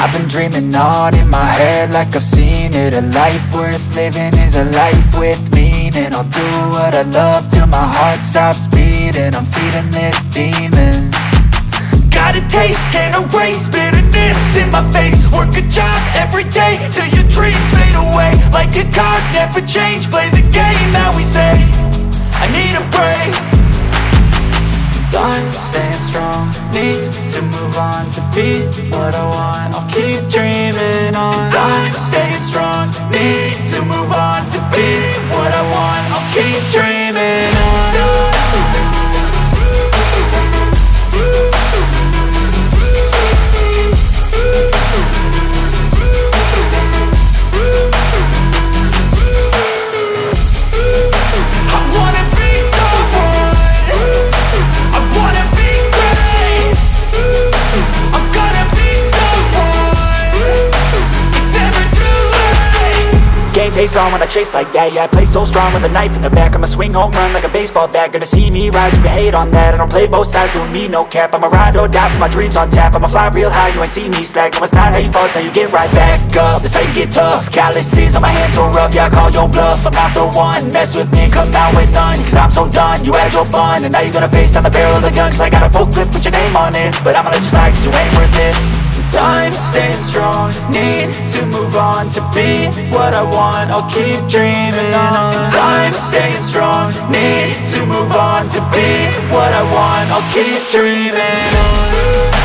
I've been dreaming on in my head like I've seen it. A life worth living is a life with meaning. I'll do what I love till my heart stops beating. I'm feeding this demon. Got a taste, can't erase bitterness in my face. Work a job every day till your dreams fade away. Like a card, never change, play the game that we say. I need a break. I'm staying strong, need to move on to be what I want. I'll keep dreaming on. I'm staying strong, need to move on to be what I want. I'll keep dreaming on. Game face on when I chase like that. Yeah, I play so strong with a knife in the back. I'ma swing home run like a baseball bat. Gonna see me rise, you can hate on that. I don't play both sides, doing me no cap. I'ma ride or die for my dreams on tap. I'ma fly real high, you ain't see me slack. No, it's not how you fall, it's how you get right back up. That's how you get tough. Calluses on my hands so rough, yeah, I call your bluff. I'm not the one, mess with me and come out with none. Cause I'm so done, you had your fun. And now you're gonna face down the barrel of the gun. Cause I got a full clip, put your name on it. But I'ma let you slide cause you ain't worth it. I'm staying strong, need to move on to be what I want. I'll keep dreaming on. I'm staying strong, need to move on to be what I want. I'll keep dreaming on.